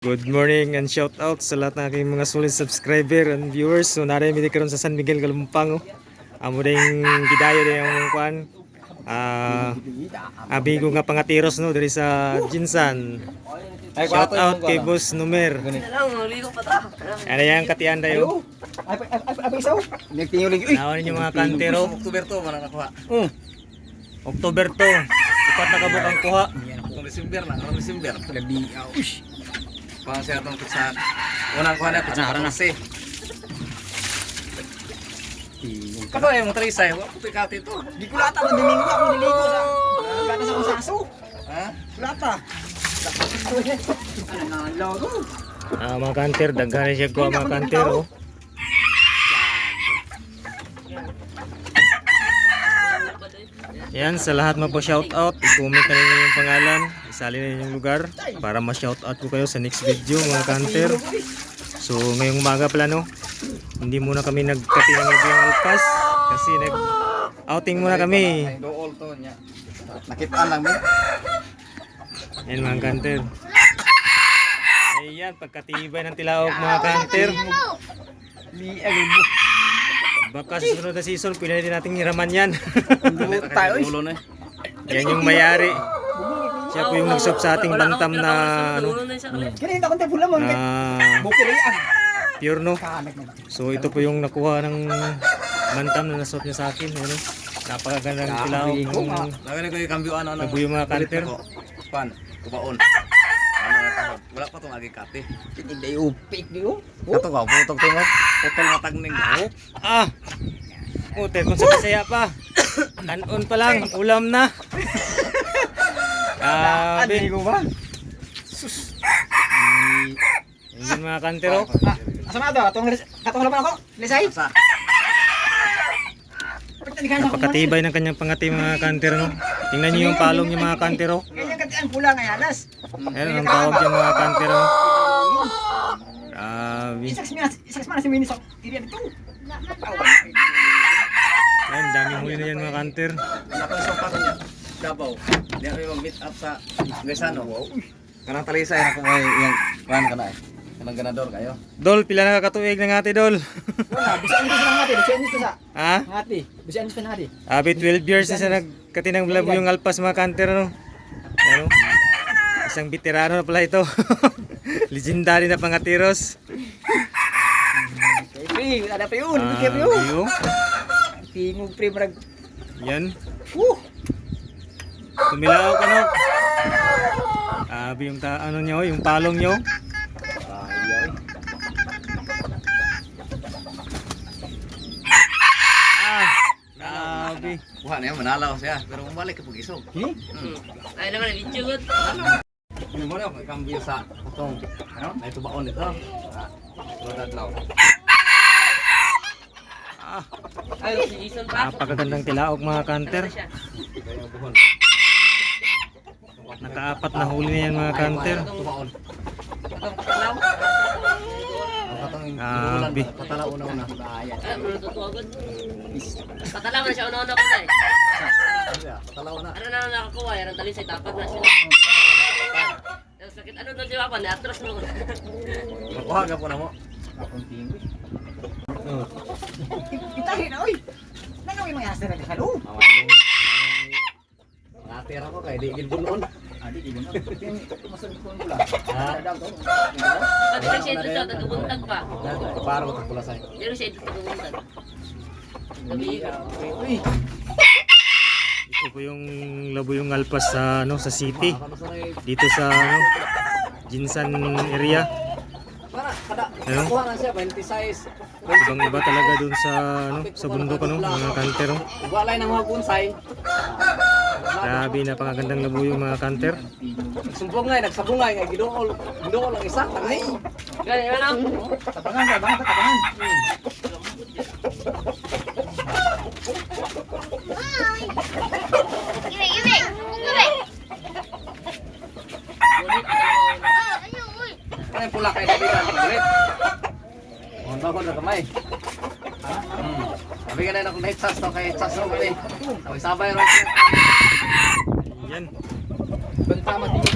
Good morning and shout out sa lahat ng aking mga solid subscriber and viewers. So naray mi karon sa San Miguel Galumpang. Amo ding gidayo din ang kwan. Abi ko nga pangatiros no diri sa Jinsan. Shout out kay Boss Numer. Ano yang katian dayo? Ay isaw. Nagtingulig. Naon ninyo mga kantero? October to man nakuha. October to. Upat na kabuk ang kuha. Kung December na, kung December. Labi. Pang siya itong pizza. Unang kuha na pizza harang nasi. Kato ay mo talisay, wa ko pikati to. Di ko lata ng domingo ako niligo sa gana sa kusaso. Ha? Lata. Ano na logo? Mga kanter, daghan siya ko mga kanter oh. Yan, sa lahat mo po shout out, i-comment na ninyo yung pangalan, isali na ninyo yung lugar para ma-shout out ko kayo sa next video mga kanter. So ngayong umaga pala no, hindi muna kami nagkati ng yung alpas kasi nag-outing muna kami. Dool to nya. Nakitaan lang mi. Yan mga kanter. Ayan, pagkatibay ng tilaok mga kanter. Li alin mo. Baka sa sunod na season, pwede din natin hiraman yan. Tayo. Yan yung mayari. Siya po yung nag-shop sa ating bantam na ano, Kaya hindi ako tayo pula mo. Buko na yan. pure no. So ito po yung nakuha ng bantam na nasot niya sa akin. Ano? Napakaganda ng tilaok. Lagi na ko ikambyo ano. Nabuyo mga kanter. Pan, kubaon. Ano nga tawag? Wala pa tong agi kate. Hindi upik di ko. Kato ka putok to mo. Putol matag ning go. Ute, kung sa Bisaya pa. Kanon pa lang, ulam na. Hindi ko ba? Yan mga kantero. Asa na to? Katong laban ako. Lisay. Sa Napakatibay ng kanyang pangati mga kantero no. Tingnan niyo yung palong niya mga kantero. Ganyan katian pula nga yanas. Ayan ang tawag niya mga kantero. Grabe. Isaks mana si Winnie sa area dito. Ayan, daming huli na yan mga kanter. Napang sopa niya. Dabaw. Di ako yung meet up sa Gaisano. Kanang talisay na kung ay yung kuhan ka na eh. Kanang ganador kayo. Dol, pila na kakatuig ng ate Dol. Wala, bisan ko sa ngati, bisan ko sa Ha? ngati. Bisan ko sa ngati. Abi 12 years na siya nagkatinang labo yung alpas mga kanter no. Ano? Isang veterano na pala ito. Legendary na pangatiros. Pre, ada pa yun, bigyan pa yun. Yung. Tingog pre, marag. Yan. Tumilaw ka no. Abi yung ano nyo, yung palong nyo. Abi. Kuha niya, manalaw siya. Pero umalik ka pag-isog. Ay naman, video good. Ano mo na, kambyo sa itong, ano? Ay tubaon nito. Rodad law. Ay, si Jason pa. Napakagandang tilaok mga kanter. Kaya buhon. Nakaapat na huli na yan mga kanter. Tubaon. Atong patalaw. Abi. Patala una-una. Ay, ano tutuwagan? Patalaw na siya, una-una ko na eh. Patala una. Ano na nakakuha, yan ang talin sa tapat na sila. Ang sakit, ano doon siya pa, neatros mo. Makuha ka po na mo. Itahin na, oy. Nanawin mga yasir na halo. Nakatira ko kay di gilbunon. Adi, di mo na. Masarap ko pula. Pati lang siya ito siya, tagabuntag pa. Paro ko pula say. Pero siya ito tagabuntag. Gabi ka. Uy, Ito po yung labo yung alpas sa ano sa city. Dito sa ano Jinsan area. Para kada Ano? kuha na siya 26. Ibang iba talaga dun sa ano sa bundok ano mga kantero. Walay nang mga bonsai. Grabe napakagandang labo yung mga kanter. Nagsubungay, nagsabungay nga gidool. Gidool ang isa tagay. Gani, ano? tapangan ba? Bang tapangan. Ano yung pula kay David ang palit? On ba ko na kamay? Sabi ka na akong na-hitsas to kay hitsas to kali. Sabi sabay ron. Yan. Bantama dito.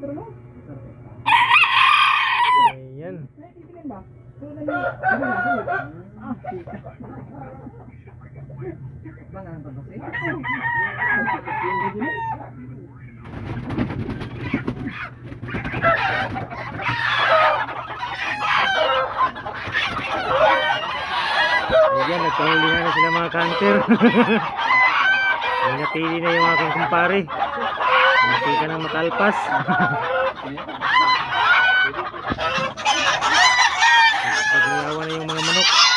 Ayan. Ayan, nagpahulihan na sila mga kanter. May napili na yung aking kumpare. Hindi ka nang makalpas. Naglayawan na yung mga manok.